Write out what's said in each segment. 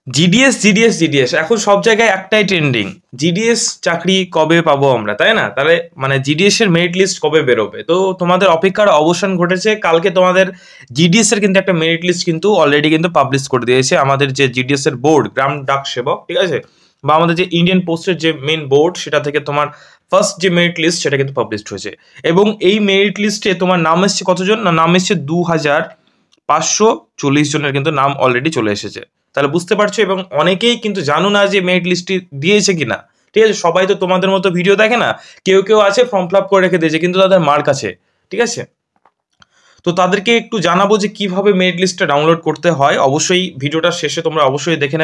GDS GDS GDS এখন সব জায়গায় একটাই ট্রেন্ডিং। জিডিএস চাকরি কবে পাবো আমরা, তাই না? তাহলে মানে জিডিএস এর মেরিট লিস্ট কবে বেরোবে? তো তোমাদের অপেক্ষার অবসান ঘটেছে। কালকে তোমাদের জিডিএস এর কিন্তু একটা মেরিট লিস্ট কিন্তু অলরেডি কিন্তু পাবলিশ করে দিয়েছে আমাদের যে জিডিএস এর বোর্ড, গ্রাম ডাক সেবক, ঠিক আছে, বা আমাদের যে ইন্ডিয়ান পোস্টের যে মেন বোর্ড, সেটা থেকে তোমার ফার্স্ট যে মেরিট লিস্ট সেটা কিন্তু পাবলিশড হয়েছে। এবং এই মেরিট লিস্টে তোমার নাম এসছে কতজন না, নাম এসছে 2540 জনের কিন্তু নাম অলরেডি চলে এসেছে। তাহলে বুঝতে পারছো। এবং অনেকেই কিন্তু জানো না যে মেরিট লিস্টটি দিয়েছে কিনা, ঠিক আছে? সবাই তো তোমাদের মতো ভিডিও দেখে না, কেউ কেউ আছে ফর্ম ফিল আপ করে রেখে দিয়েছে কিন্তু তাদের মার্ক আছে, ঠিক আছে? তো তাদেরকে একটু জানাবো যে কিভাবে মেরিট লিস্টটা ডাউনলোড করতে হয়। অবশ্যই ভিডিওটার শেষে তোমরা অবশ্যই দেখে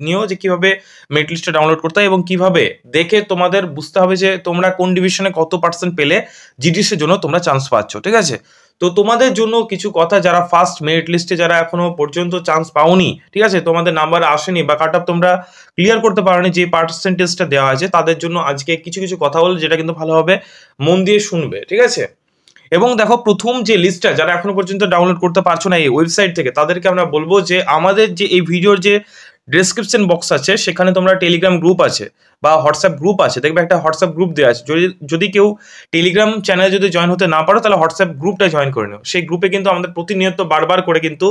নিও যে কিভাবে মেরিট লিস্টটা ডাউনলোড করতে হয় এবং কিভাবে দেখে তোমাদের বুঝতে হবে যে তোমরা কোন ডিভিশনে কত পার্সেন্ট পেলে জিডিএস এর জন্য তোমরা চান্স পাচ্ছ, ঠিক আছে? তো তোমাদের জন্য কিছু কথা, যারা ফার্স্ট মেরিট লিস্টে যারা এখনো পর্যন্ত চান্স পাওনি, ঠিক আছে, তোমাদের নাম্বার আসেনি বা কাট অফ তোমরা ক্লিয়ার করতে পারোনি যে পার্সেন্টেজটা দেওয়া আছে, তাদের জন্য আজকে কিছু কিছু কথা বলে যেটা কিন্তু ভালোভাবে মন দিয়ে শুনবে, ঠিক আছে? এবং দেখো, প্রথম যে লিস্টটা যারা এখনো পর্যন্ত ডাউনলোড করতে পারছো না এই ওয়েবসাইট থেকে, তাদেরকে আমরা বলবো যে আমাদের যে এই ভিডিওর যে ডেসক্রিপশন বক্স আছে সেখানে তোমরা টেলিগ্রাম গ্রুপ আছে বা হোয়াটসঅ্যাপ গ্রুপ আছে, দেখবে একটা হোয়াটসঅ্যাপ গ্রুপ দেওয়া আছে। যদি যদি কেউ টেলিগ্রাম চ্যানেলে যদি জয়েন হতে না পারো, তাহলে হোয়াটসঅ্যাপ গ্রুপটা জয়েন করে নিও। সেই গ্রুপে কিন্তু আমাদের প্রতিনিয়ত বারবার করে কিন্তু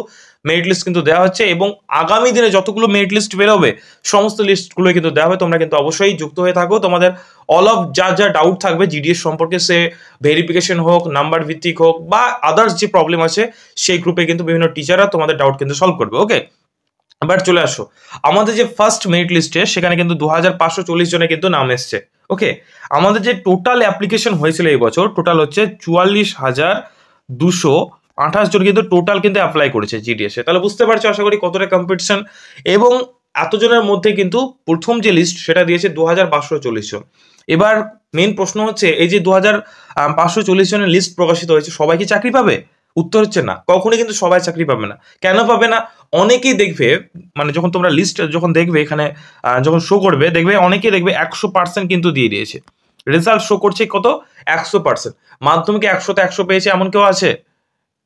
মেরিট লিস্ট কিন্তু দেওয়া হচ্ছে এবং আগামী দিনে যতগুলো মেরিট লিস্ট বেরোবে সমস্ত লিস্টগুলো কিন্তু দেওয়া হবে। তোমরা কিন্তু অবশ্যই যুক্ত হয়ে থাকো। তোমাদের অল অফ যা যা ডাউট থাকবে জিডিএস সম্পর্কে, সে ভেরিফিকেশন হোক, নাম্বার ভিত্তিক হোক বা আদার্স যে প্রবলেম আছে, সেই গ্রুপে কিন্তু বিভিন্ন টিচাররা তোমাদের ডাউট কিন্তু সলভ করবে। ওকে, এবার চলে আসো আমাদের যে ফার্স্ট মেরিট লিস্টে, সেখানে কিন্তু 2540 জনে কিন্তু নাম এসছে। ওকে, আমাদের যে টোটাল অ্যাপ্লিকেশন হয়েছিল এই বছর, টোটাল হচ্ছে 44,228 জন কিন্তু টোটাল কিন্তু অ্যাপ্লাই করেছে জিডিএস এ। তাহলে বুঝতে পারছো আশা করি কতটা কম্পিটিশন। এবং এতজনের মধ্যে কিন্তু প্রথম যে লিস্ট সেটা দিয়েছে 2540 জন। এবার মেন প্রশ্ন হচ্ছে, এই যে 2540 জনের লিস্ট প্রকাশিত হয়েছে, সবাই কি চাকরি পাবে? উত্তর হচ্ছে না, কখনোই কিন্তু সবাই চাকরি পাবে না। কেন পাবে না? অনেকেই দেখবে, মানে যখন তোমরা লিস্ট যখন দেখবে এখানে যখন শো করবে, দেখবে অনেকেই দেখবে 100% কিন্তু দিয়ে দিয়েছে। রেজাল্ট শো করছে কত? 100%। মাধ্যমিকে 100তে 100 পেয়েছে এমন কেউ আছে?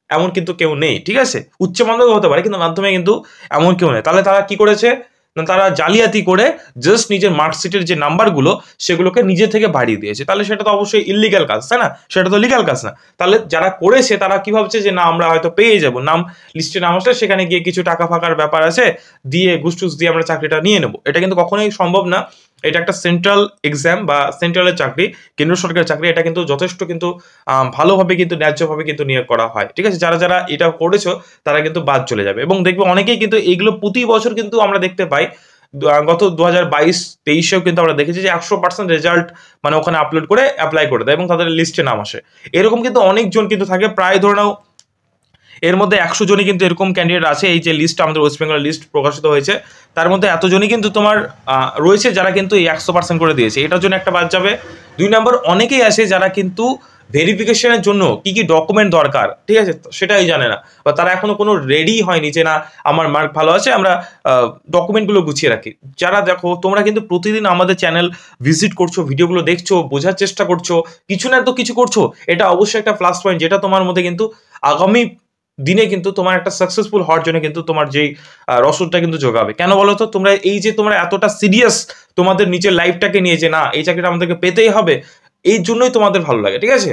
এমন কিন্তু কেউ নেই, ঠিক আছে? উচ্চ মাধ্যমিক হতে পারে কিন্তু মাধ্যমে কিন্তু এমন কেউ নেই। তাহলে তারা কি করেছে না, তারা জালিয়াতি করে জাস্ট নিজের মার্কশিটের যে নাম্বারগুলো সেগুলোকে নিজে থেকে বাড়িয়ে দিয়েছে। তাহলে সেটা তো অবশ্যই ইলিগাল কাজ, তাই না? সেটা তো লিগাল কাজ না। তাহলে যারা করেছে তারা কি ভাবছে যে না, আমরা হয়তো পেয়ে যাব, নাম লিস্টে নাম আসলে সেখানে গিয়ে কিছু টাকা ফাঁকার ব্যাপার আছে, দিয়ে ঘুষটুস দিয়ে আমরা চাকরিটা নিয়ে নেবো। এটা কিন্তু কখনোই সম্ভব না। এটা একটা সেন্ট্রাল এক্সাম বা সেন্ট্রালের চাকরি, কেন্দ্র সরকারের চাকরি। এটা কিন্তু যথেষ্ট কিন্তু ভালোভাবে কিন্তু ন্যায্যভাবে কিন্তু নিয়োগ করা হয়, ঠিক আছে? যারা যারা এটা করেছো তারা কিন্তু বাদ চলে যাবে। এবং দেখবে অনেকেই কিন্তু এগুলো প্রতি বছর কিন্তু আমরা দেখতে পাই। গত 2022-23-এও কিন্তু আমরা দেখেছি যে 100% রেজাল্ট মানে ওখানে আপলোড করে অ্যাপ্লাই করে দেয় এবং তাদের লিস্টে নাম আসে। এরকম কিন্তু অনেকজন কিন্তু থাকে, প্রায় ধরে নাও এর মধ্যে 100 জনই কিন্তু এরকম ক্যান্ডিডেট আছে। এই যে লিস্ট আমাদের ওয়েস্ট বেঙ্গল লিস্ট প্রকাশিত হয়েছে, তার মধ্যে এতজনই কিন্তু তোমার রয়েছে যারা কিন্তু এই 100% করে দিয়েছে। এটার জন্য একটা বাদ যাবে। 2 নম্বর, অনেকেই আছে যারা কিন্তু ভেরিফিকেশনের জন্য কি কি ডকুমেন্ট দরকার, ঠিক আছে, সেটাই জানে না, বা তারা এখনো কোনো রেডি হয়নি যে না আমার মার্ক ভালো আছে, আমরা ডকুমেন্টগুলো গুছিয়ে রাখি। যারা দেখো তোমরা কিন্তু প্রতিদিন আমাদের চ্যানেল ভিজিট করছো, ভিডিওগুলো দেখছো, বোঝার চেষ্টা করছো, কিছু না তো কিছু করছো, এটা অবশ্যই একটা প্লাস পয়েন্ট, যেটা তোমার মধ্যে কিন্তু আগামী দিনে কিন্তু তোমার একটা সাকসেসফুল হওয়ার জন্য কিন্তু তোমার যেই রসদটা কিন্তু যোগাবে। কেন বলো তো? তোমরা এই যে তোমরা এতটা সিরিয়াস তোমাদের নিচের লাইফটাকে নিয়ে, যে না এই চাকরিটা আমাদেরকে পেতেই হবে, এই জন্যই তোমাদের ভালো লাগে, ঠিক আছে?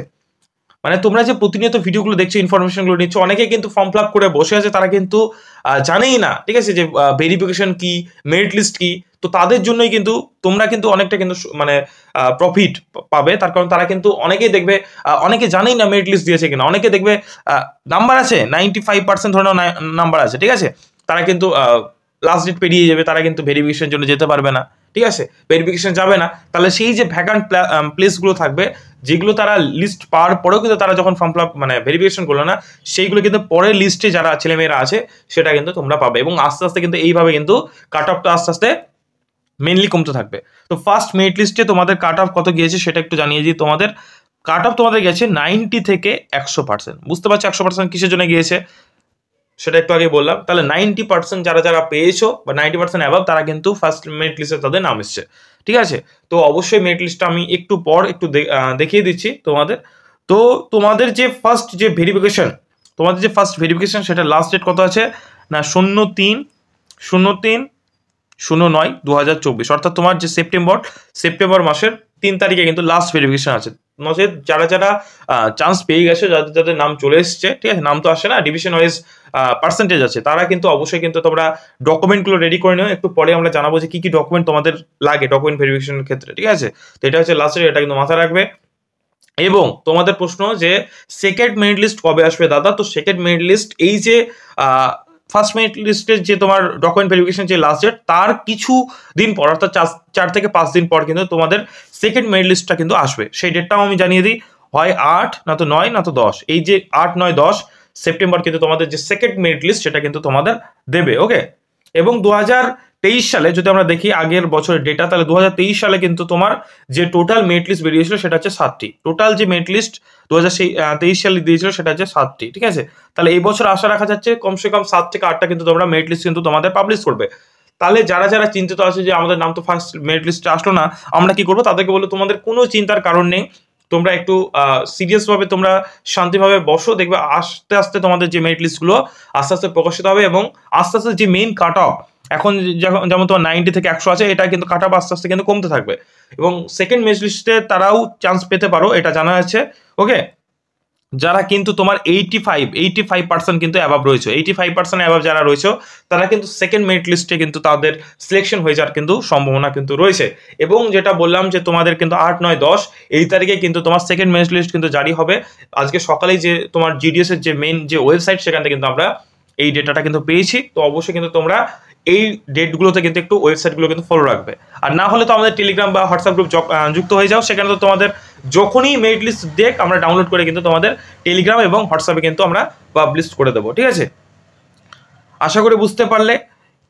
মানে তোমরা যে প্রতিনিয়ত ভিডিওগুলো দেখছো, ইনফরমেশনগুলো নিচ্ছ, অনেকে কিন্তু ফর্ম ফিল আপ করে বসে আছে, তারা কিন্তু জানেই না, ঠিক আছে, যে ভেরিফিকেশন কি, মেরিট লিস্ট কি। তো তাদের জন্যই কিন্তু তোমরা কিন্তু অনেকটা কিন্তু মানে প্রফিট পাবে। তার কারণ তারা কিন্তু অনেকেই দেখবে, অনেকে জানেই না মেরিট লিস্ট দিয়েছে কিনা। অনেকে দেখবে নাম্বার আছে 95% ধরে নাম্বার আছে, ঠিক আছে, তারা কিন্তু লাস্ট ডেট পেরিয়ে যাবে, তারা কিন্তু ভেরিফিকেশনের জন্য যেতে পারবে না, ঠিক আছে? ভেরিফিকেশন যাবে না, তাহলে সেই যে ভ্যাকান্ট প্লেসগুলো থাকবে, যেগুলো তারা লিস্ট পাওয়ার পরেও কিন্তু তারা যখন ফর্ম ফিল আপ মানে ভেরিফিকেশন করলো না, সেইগুলো কিন্তু পরের লিস্টে যারা ছেলেমেয়েরা আছে সেটা কিন্তু তোমরা পাবে। এবং আস্তে আস্তে কিন্তু এইভাবে কিন্তু কাট অফটা আস্তে আস্তে মেনলি কমতে থাকবে। তো ফার্স্ট মেরিট লিস্টে তোমাদের কাট অফ কত গিয়েছে সেটা একটু জানিয়ে দিই। তোমাদের কাট অফ তোমাদের গেছে 90 থেকে 100%। বুঝতে পারছো 100% কিসের জন্য গিয়েছে সেটা একটু আগে বললাম। তাহলে 90% যারা যারা পেয়েছো বা 90% অ্যাবাভ, তারা কিন্তু ফার্স্ট মেরিট লিস্টে তাদের নাম এসছে, ঠিক আছে? তো অবশ্যই মেরিট লিস্টটা আমি একটু পর একটু দেখিয়ে দিচ্ছি তোমাদের। তো তোমাদের যে ফার্স্ট যে ভেরিফিকেশন, সেটা লাস্ট ডেট কত আছে না, 03/03/2022, 09/2024, অর্থাৎ তোমার যে সেপ্টেম্বর মাসের 3 তারিখে কিন্তু লাস্ট ভেরিফিকেশন আছে। নচেত যারা চান্স পেয়ে গেছে, যাদের নাম চলে এসছে, ঠিক আছে, নাম তো আসে না, ডিভিশন ওয়াইজ পার্সেন্টেজ আছে, তারা কিন্তু অবশ্যই কিন্তু তোমরা ডকুমেন্টগুলো রেডি করে নিও। একটু পরে আমরা জানাবো যে কি কি ডকুমেন্ট তোমাদের লাগে ডকুমেন্ট ভেরিফিকেশনের ক্ষেত্রে, ঠিক আছে। তো এটা হচ্ছে লাস্টের, এটা কিন্তু মাথায় রাখবে। এবং তোমাদের প্রশ্ন যে সেকেন্ড মেরিট লিস্ট কবে আসবে দাদা? তো সেকেন্ড মেরিট লিস্ট, এই যে ফার্স্ট মেরিট লিস্টের যে তোমার ডকুমেন্ট ভেরিফিকেশন যে লাস্ট ডেট, তার কিছু দিন পর, অর্থাৎ 4 থেকে 5 দিন পর কিন্তু তোমাদের সেকেন্ড মেরিট লিস্টটা কিন্তু আসবে। সেই ডেটটাও আমি জানিয়ে দিই, হয় 8, না তো 9, না তো 10। এই যে 8, 9, 10 সেপ্টেম্বর কিন্তু তোমাদের যে সেকেন্ড মেরিট লিস্ট সেটা কিন্তু তোমাদের দেবে। ওকে। এবং 2023 সালে যদি আমরা দেখি আগের বছরের ডেটা, তাহলে 2023 সালে কিন্তু তোমার যে টোটাল মেরিট লিস্ট বেরিয়েছিল সেটা হচ্ছে 7টি। টোটাল যে মেরিট লিস্ট 2023 সালে দিয়েছিল সেটা হচ্ছে 7টি, ঠিক আছে। তাহলে এই বছর আশা রাখা যাচ্ছে কমসে কম 7 থেকে 8টা কিন্তু তোমরা মেরিট লিস্ট কিন্তু তোমাদের পাবলিশ করবে। তাহলে যারা চিন্তিত আছে যে আমাদের নাম তো ফার্স্ট মেরিট লিস্টে আসলো না, আমরা কি করবো, তাদেরকে বলবো তোমাদের কোনো চিন্তার কারণ নেই। তোমরা একটু সিরিয়াস ভাবে তোমরা শান্তিভাবে বসো, দেখবে আস্তে আস্তে তোমাদের যে মেরিট লিস্টগুলো আস্তে আস্তে প্রকাশিত হবে। এবং আস্তে আস্তে যে মেইন কাট অফ, এখন যেমন তোমার 90 থেকে 100 আছে, এটা কিন্তু কাট অফ আস্তে আস্তে কিন্তু কমতে থাকবে। এবং সেকেন্ড মেরিট লিস্টে তারাও চান্স পেতে পারো, এটা জানা আছে। ওকে। যারা কিন্তু তোমার 85% কিন্তু অ্যাভাব রয়েছে, 85% অ্যাভাব যারা রয়েছে, তারা কিন্তু সেকেন্ড মেরিট লিস্টে কিন্তু তাদের সিলেকশন হয়ে যাওয়ার কিন্তু সম্ভাবনা কিন্তু রয়েছে। এবং যেটা বললাম যে তোমাদের কিন্তু 8, 9, 10 এই তারিখে কিন্তু তোমার সেকেন্ড মেরিট লিস্ট কিন্তু জারি হবে। আজকে সকালেই যে তোমার জিডিএস এর যে মেইন যে ওয়েবসাইট, সেখান থেকে কিন্তু আমরা এই ডেটাটা কিন্তু পেয়েছি। তো অবশ্যই কিন্তু তোমরা এই ডেটগুলোতে কিন্তু একটু ওয়েবসাইটগুলো কিন্তু ফলো রাখবে। আর না হলে তো আমাদের টেলিগ্রাম বা হোয়াটসঅ্যাপ গ্রুপ যুক্ত হয়ে যাও, সেখানে তো তোমাদের যখনই মেরিট লিস্ট দেখ আমরা ডাউনলোড করে কিন্তু তোমাদের টেলিগ্রাম এবং হোয়াটসঅ্যাপে কিন্তু আমরা পাবলিশ করে দেবো, ঠিক আছে। আশা করি বুঝতে পারলে।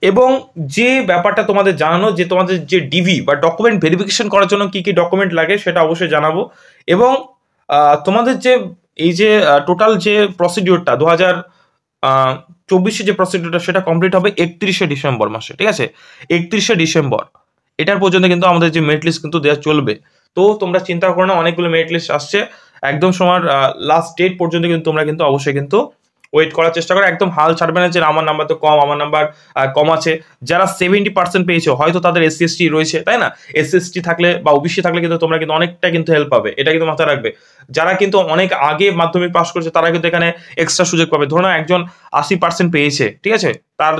এবং যে ব্যাপারটা তোমাদের জানানো, যে তোমাদের যে ডিভি বা ডকুমেন্ট ভেরিফিকেশন করার জন্য কি কি ডকুমেন্ট লাগে সেটা অবশ্যই জানাবো। এবং তোমাদের যে এই যে টোটাল যে প্রসিডিওরটা 2024 যে প্রসিডিওরটা, সেটা কমপ্লিট হবে 31শে ডিসেম্বর মাসে, ঠিক আছে। 31শে ডিসেম্বর এটার পর্যন্ত কিন্তু আমাদের যে মেরিট লিস্ট কিন্তু দেওয়া চলবে। তো তোমরা চিন্তা করো না, অনেকগুলো মেরিট লিস্ট আসছে একদম সময় লাস্ট ডেট পর্যন্ত কিন্তু তোমরা কিন্তু অবশ্যই কিন্তু ওয়েট করার চেষ্টা করো। একদম হাল ছাড়বে না যে আমার নাম্বার তো কম, আমার নাম্বার কম আছে। যারা 70% পেয়েছে, হয়তো তাদের এসসি এসটি রয়েছে, তাই না? এসসি এসটি থাকলে বা ওবিসি থাকলে কিন্তু তোমরা কিন্তু অনেকটা কিন্তু হেল্প পাবে, এটা কিন্তু মাথায় রাখবে। যারা কিন্তু অনেক আগে মাধ্যমিক পাস করেছে, তারা কিন্তু এখানে এক্সট্রা সুযোগ পাবে। ধরো না একজন 80% পেয়েছে, ঠিক আছে, তার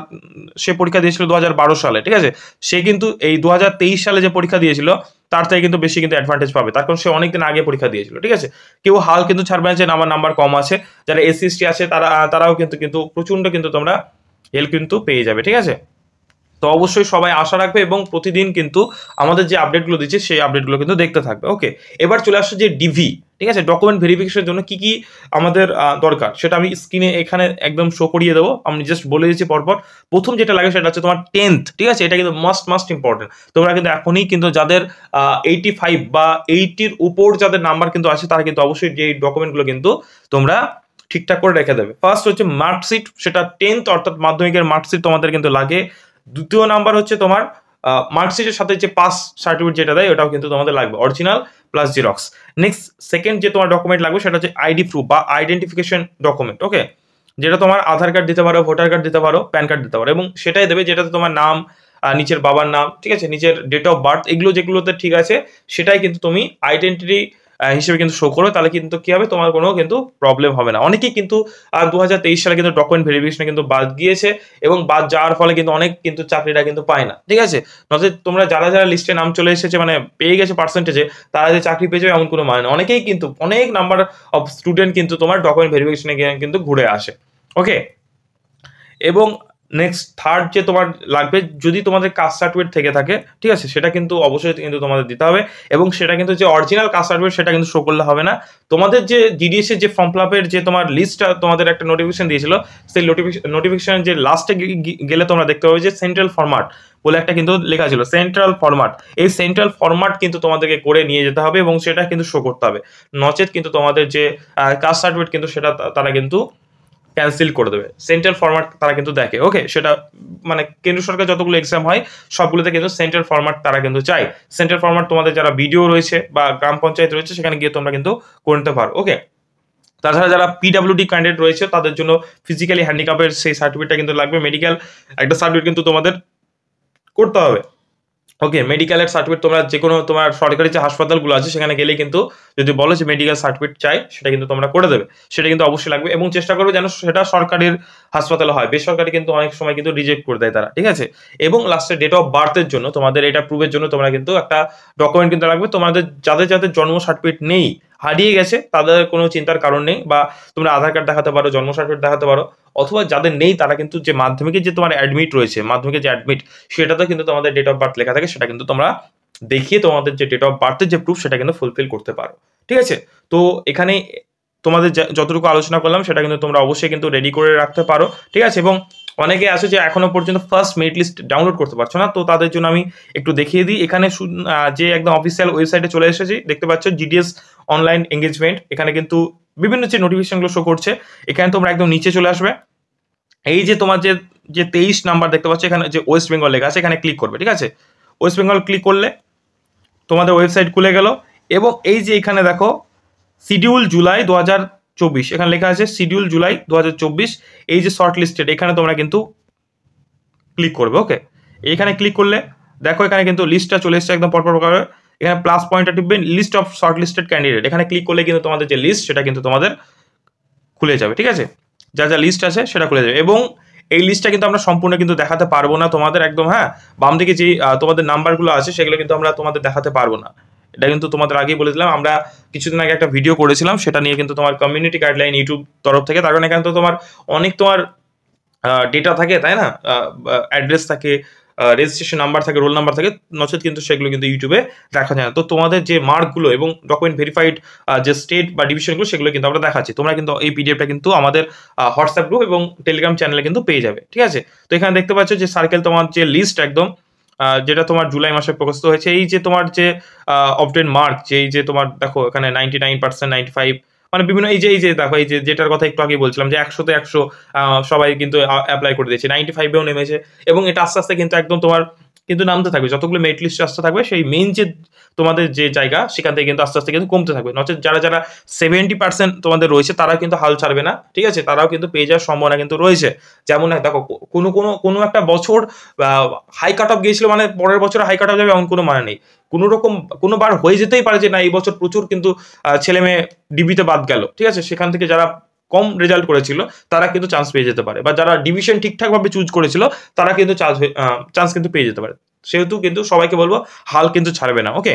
সে পরীক্ষা দিয়েছিল 2012 সালে, ঠিক আছে। সে কিন্তু এই 2023 সালে যে পরীক্ষা দিয়েছিল তার থেকে কিন্তু বেশি কিন্তু অ্যাডভান্টেজ পাবে, তার কারণ সে অনেকদিন আগে পরীক্ষা দিয়েছিল, ঠিক আছে। কেউ হাল কিন্তু ছাড়বে না যে আমার নাম্বার কম আছে। যারা এসসি এসটি আছে তারাও কিন্তু প্রচন্ড কিন্তু তোমরা হেল্প কিন্তু পেয়ে যাবে, ঠিক আছে। তো অবশ্যই সবাই আশা রাখবে এবং প্রতিদিন কিন্তু আমাদের যে আপডেটগুলো দিচ্ছে সেই আপডেটগুলো কিন্তু দেখতে থাকবে। ওকে। এবার চলে আসছে যে ডিভি, ঠিক আছে, ডকুমেন্ট ভেরিফিকেশনের জন্য কি কি আমাদের দরকার, সেটা আমি স্ক্রিনে এখানে একদম শো করিয়ে দেবো। আমি জাস্ট বলে দিচ্ছি পরপর। প্রথম যেটা লাগে সেটা হচ্ছে তোমার 10th, ঠিক আছে। এটা কিন্তু মাস্ট ইম্পর্টেন্ট। তোমরা কিন্তু এখনই কিন্তু যাদের 85 বা 80-র উপর যাদের নাম্বার কিন্তু আছে, তারা কিন্তু অবশ্যই যে ডকুমেন্টগুলো কিন্তু তোমরা ঠিকঠাক করে রেখে দেবে। ফার্স্ট হচ্ছে মার্কশিট, সেটা 10th অর্থাৎ মাধ্যমিকের মার্কশিট তোমাদের কিন্তু লাগে। দ্বিতীয় নাম্বার হচ্ছে তোমার মার্কশিটের সাথে যে পাস সার্টিফিকেট যেটা দেয়, ওটাও কিন্তু তোমাদের লাগবে, original plus xerox. Next second যে তোমার ডকুমেন্ট লাগবে সেটা হচ্ছে আইডি প্রুফ বা আইডেন্টিফিকেশন ডকুমেন্ট। ওকে। যেটা তোমার আধার কার্ড দিতে পারো, ভোটার কার্ড দিতে পারো, প্যান কার্ড দিতে পারো, এবং সেটাই দেবে যেটাতে তোমার নাম, নিচের বাবার নাম, ঠিক আছে, নিচের ডেট অফ বার্থ, এগুলো যেগুলোতে ঠিক আছে সেটাই কিন্তু তুমি আইডেন্টিটি হিসেবে কিন্তু শো করো। তাহলে কিন্তু কি হবে, তোমার কোনো কিন্তু প্রবলেম হবে না। অনেকেই কিন্তু 2023 সালে কিন্তু ডকুমেন্ট ভেরিফিকেশনে কিন্তু বাদ গিয়েছে, এবং বাদ যাওয়ার ফলে কিন্তু অনেক কিন্তু চাকরিটা কিন্তু পায় না, ঠিক আছে। নচেত তোমরা যারা লিস্টে নাম চলে এসেছে, মানে পেয়ে গেছে পার্সেন্টেজে, তারা যে চাকরি পেয়ে যাবে এমন কোনো মানে না। অনেকেই কিন্তু অনেক নাম্বার অফ স্টুডেন্ট কিন্তু তোমার ডকুমেন্ট ভেরিফিকেশনে কিন্তু ঘুরে আসে। ওকে। এবং নেক্সট থার্ড যে তোমার লাগবে, যদি তোমাদের কাস্ট সার্টিফিকেট থেকে থাকে, ঠিক আছে, সেটা কিন্তু অবশ্যই কিন্তু তোমাদের দিতে হবে। এবং সেটা কিন্তু যে অরিজিনাল কাস্ট সার্টিফিকেট সেটা কিন্তু শো করলে হবে না। তোমাদের যে জিডিএস এর যে ফর্ম ফিল আপের যে তোমার লিস্টটা তোমাদের একটা নোটিফিকেশন দিয়েছিল, সেই নোটিফিকেশন যে লাস্টে গেলে তোমরা দেখতে পাবে যে সেন্ট্রাল ফরম্যাট বলে একটা কিন্তু লেখা ছিল, সেন্ট্রাল ফরম্যাট। এই সেন্ট্রাল ফরম্যাট কিন্তু তোমাদেরকে করে নিয়ে যেতে হবে এবং সেটা কিন্তু শো করতে হবে। নচেত কিন্তু তোমাদের যে কাস্ট সার্টিফিকেট কিন্তু সেটা তারা কিন্তু ক্যান্সেল করে দেবে। সেন্ট্রাল ফরম্যাট তারা কিন্তু দেখে। ওকে। সেটা মানে কেন্দ্র সরকার যতগুলো এক্সাম হয় সবগুলোতে কিন্তু সেন্ট্রাল ফরম্যাট তারা কিন্তু চায়। সেন্ট্রাল ফরম্যাট তোমাদের যারা বিডিও রয়েছে বা গ্রাম পঞ্চায়েত রয়েছে, সেখানে গিয়ে তোমরা কিন্তু করে নিতে পারো। ওকে। তাছাড়া যারা পিডাব্লিউডি ক্যান্ডিডেট রয়েছে, তাদের জন্য ফিজিক্যালি হ্যান্ডিক্যাপের সেই সার্টিফিকেটটা কিন্তু লাগবে। মেডিকেল একটা সার্টিফিকেট কিন্তু তোমাদের করতে হবে। ওকে, মেডিকেলের সার্টিফিকেট তোমরা যে কোনো তোমার সরকারি যে হাসপাতালগুলো আছে সেখানে গেলেই কিন্তু যদি বলো যে মেডিকেল সার্টিফিকেট চাই, সেটা কিন্তু তোমরা করে দেবে। সেটা কিন্তু অবশ্যই লাগবে এবং চেষ্টা করবে যেন সেটা সরকারের হাসপাতালে হয়। বেসরকারি কিন্তু অনেক সময় কিন্তু রিজেক্ট করে দেয় তারা, ঠিক আছে? এবং লাস্টে ডেট অফ বার্থের জন্য তোমাদের এটা প্রুভের জন্য তোমরা কিন্তু একটা ডকুমেন্ট কিন্তু লাগবে। তোমাদের যাদের যাদের জন্ম সার্টিফিকেট নেই, হারিয়ে গেছে, তাদের কোনো চিন্তার কারণ নেই। বা তোমরা আধার কার্ড দেখাতে পারো, জন্ম সার্টিফিকেট দেখাতে পারো, অথবা যাদের নেই তারা কিন্তু যে মাধ্যমিকে যে তোমার অ্যাডমিট রয়েছে, মাধ্যমিকে যে অ্যাডমিট, সেটাতে কিন্তু তোমাদের ডেট অফ বার্থ লেখা থাকে, সেটা কিন্তু তোমরা দেখিয়ে তোমাদের যে ডেট অফ বার্থের যে প্রুফ সেটা কিন্তু ফুলফিল করতে পারো, ঠিক আছে? তো এখানে তোমাদের যতটুকু আলোচনা করলাম সেটা কিন্তু তোমরা অবশ্যই কিন্তু রেডি করে রাখতে পারো, ঠিক আছে? এবং অনেকে আছে যে এখনো পর্যন্ত ফার্স্ট মেরিট লিস্ট ডাউনলোড করতে পারছো না, তো তাদের জন্য আমি একটু দেখিয়ে দিই। এখানে যে একদম অফিসিয়াল ওয়েবসাইটে চলে এসেছি, দেখতে পাচ্ছ জিডিএস অনলাইন এঙ্গেজমেন্ট। এখানে কিন্তু বিভিন্ন যে নোটিফিকেশনগুলো শো করছে, এখানে তোমরা একদম নিচে চলে আসবে। এই যে তোমার যে যে 23 নাম্বার দেখতে পাচ্ছ, এখানে যে ওয়েস্ট বেঙ্গল লেখা আছে, এখানে ক্লিক করবে, ঠিক আছে? ওয়েস্ট বেঙ্গল ক্লিক করলে তোমাদের ওয়েবসাইট খুলে গেল এবং এই যে এখানে দেখো শিডিউল জুলাই 2024, এখানে লেখা আছে শিডিউল জুলাই 2024। এই যে শর্ট লিস্টেড, এখানে তোমরা কিন্তু ক্লিক করবে। ওকে, এইখানে ক্লিক করলে দেখো এখানে কিন্তু লিস্টটা চলে এসছে একদম পরপর করে। এখানে প্লাস পয়েন্টটা টিপবে, list of shortlisted candidate, এখানে ক্লিক করলে কিন্তু তোমাদের যে লিস্ট সেটা কিন্তু তোমাদের খুলে যাবে, ঠিক আছে? যা যা লিস্ট আছে সেটা খুলে যাবে। এবং এই লিস্টটা কিন্তু আমরা সম্পূর্ণ কিন্তু দেখাতে পারবো না তোমাদের, একদম হ্যাঁ, বাম দিকে যে তোমাদের নাম্বারগুলো আছে সেগুলো কিন্তু আমরা তোমাদের দেখাতে পারবো না। এটা কিন্তু তোমাদের আগেই বলে দিলাম। আমরা কিছুদিন আগে একটা ভিডিও করেছিলাম, সেটা নিয়ে কিন্তু তোমার কমিউনিটি গাইডলাইন ইউটিউব তরফ থেকে, তার কারণ এখানে তো তোমার অনেক তোমার ডেটা থাকে, তাই না? অ্যাড্রেস থাকে, রেজিস্ট্রেশন নাম্বার থাকে, রোল নাম্বার থাকে, নচেত কিন্তু সেগুলো কিন্তু ইউটিউবে দেখা যায় না। তো তোমাদের যে মার্কগুলো এবং ডকুমেন্ট ভেরিফাইড যে স্টেট বা ডিভিশনগুলো, সেগুলো কিন্তু আমরা দেখাচ্ছি। তোমরা কিন্তু এই পিডিএফটা কিন্তু আমাদের হোয়াটসঅ্যাপ গ্রুপ এবং টেলিগ্রাম চ্যানেলে কিন্তু পেয়ে যাবে, ঠিক আছে? তো এখানে দেখতে পাচ্ছ যে সার্কেল তোমার যে লিস্ট একদম যেটা তোমার জুলাই মাসে প্রকাশিত হয়েছে। এই যে তোমার যে অবটেন মার্ক, যে এই যে তোমার দেখো এখানে 99%, 95, মানে বিভিন্ন এই যে দেখো এই যে যেটার কথা একটু আগে বলছিলাম যে 100তে 100 সবাই কিন্তু অ্যাপ্লাই করে দিয়েছে, 95-এও নেমেছে। এবং এটা আস্তে আস্তে কিন্তু একদম তোমার কিন্তু নামতে থাকবে, যতগুলো মেরিট লিস্ট আসতে থাকবে সেই মেইন যে তোমাদের যে জায়গা সেখান থেকে কিন্তু আস্তে আস্তে কিন্তু কমতে থাকবে। নচেত যারা যারা 70% তোমাদের রয়েছে তারা কিন্তু হাল ছাড়বে না, ঠিক আছে? তারাও কিন্তু পেয়ে যাওয়ার সম্ভাবনা কিন্তু রয়েছে। যেমন দেখো কোনো একটা বছর হাই কাট অফ গিয়েছিল, মানে পরের বছর হাই কাট অফ যাবে এমন কোনো মানে নেই। কোনো রকম কোনো বার হয়ে যেতেই পারে যে না, এই বছর প্রচুর কিন্তু ছেলে মেয়ে ডিবিতে বাদ গেল, ঠিক আছে? সেখান থেকে যারা কম রেজাল্ট করেছিল তারা কিন্তু চান্স পেয়ে যেতে পারে, বা যারা ডিভিশন ঠিকঠাকভাবে চুজ করেছিল তারা কিন্তু চান্স কিন্তু পেয়ে যেতে পারে। সেহেতু কিন্তু সবাইকে বলবো হাল কিন্তু ছাড়বে না। ওকে,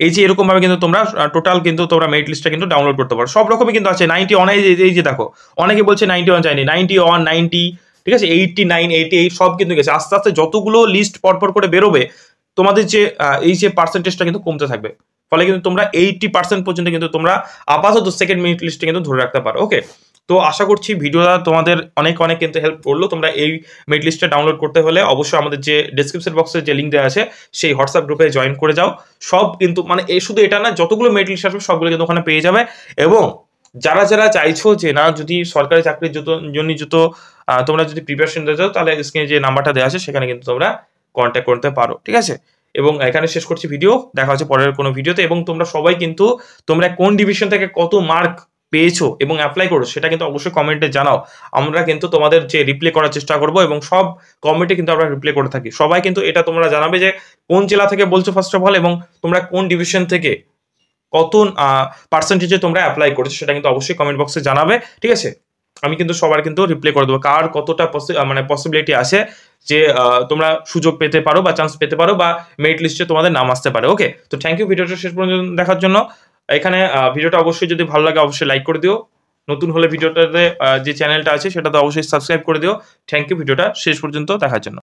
এই যে এরকম ভাবে কিন্তু তোমরা টোটাল কিন্তু তোমরা মেরিট লিস্টটা কিন্তু ডাউনলোড করতে পারো। সব রকমই কিন্তু আছে। 91, এই যে দেখো অনেকে বলছে 91 চাইনি, 91, 90, ঠিক আছে, 89, 88 সব কিন্তু গেছে। আস্তে আস্তে যতগুলো লিস্ট পরপর করে বেরোবে তোমাদের যে এই যে পার্সেন্টেজটা কিন্তু কমতে থাকবে, ফলে কিন্তু তোমরা 80% পর্যন্ত কিন্তু তোমরা আপাতত সেকেন্ড মেরিট লিস্টে কিন্তু ধরে রাখতে পারো। ওকে, তো আশা করছি ভিডিওটা তোমাদের অনেক অনেক কিন্তু হেল্প করলো। তোমরা এই মেরিট লিস্টটা ডাউনলোড করতে হলে অবশ্যই আমাদের যে ডেসক্রিপশন বক্সে যে লিঙ্ক দেওয়া আছে সেই হোয়াটসঅ্যাপ গ্রুপে জয়েন করে যাও। সব কিন্তু মানে শুধু এটা না, যতগুলো মেরিট লিস্ট আসবে সবগুলো কিন্তু ওখানে পেয়ে যাবে। এবং যারা যারা চাইছো যে না যদি সরকারি চাকরির জন্য তোমরা যদি প্রিপারেশন দিতে চাও, তাহলে স্ক্রিনে যে নাম্বারটা দেওয়া আছে সেখানে কিন্তু তোমরা কন্ট্যাক্ট করতে পারো, ঠিক আছে? এবং এখানে শেষ করছি ভিডিও, দেখা হচ্ছে পরের কোনো ভিডিওতে। এবং তোমরা সবাই কিন্তু তোমরা কোন ডিভিশন থেকে কত মার্ক পেয়েছো এবং অ্যাপ্লাই করো সেটা কিন্তু অবশ্যই কমেন্টে জানাও। আমরা কিন্তু তোমাদের যে রিপ্লাই করার চেষ্টা করব এবং সব কমেন্টে কিন্তু আমরা রিপ্লাই করে থাকি। সবাই কিন্তু এটা তোমরা জানাবে যে কোন জেলা থেকে বলছো ফার্স্ট অফ অল, এবং তোমরা কোন ডিভিশন থেকে কত পার্সেন্টেজে তোমরা অ্যাপ্লাই করছো সেটা কিন্তু অবশ্যই কমেন্ট বক্সে জানাবে, ঠিক আছে? আমি কিন্তু সবার কিন্তু রিপ্লাই করে দেবো কার কতটা মানে পসিবিলিটি আছে যে তোমরা সুযোগ পেতে পারো বা চান্স পেতে পারো বা মেরিট লিস্টে তোমাদের নাম আসতে পারে। ওকে, তো থ্যাংক ইউ ভিডিওটা শেষ পর্যন্ত দেখার জন্য। এখানে ভিডিওটা অবশ্যই যদি ভালো লাগে অবশ্যই লাইক করে দিও। নতুন হলে ভিডিওটাতে যে চ্যানেলটা আছে সেটাতে অবশ্যই সাবস্ক্রাইব করে দিও। থ্যাংক ইউ ভিডিওটা শেষ পর্যন্ত দেখার জন্য।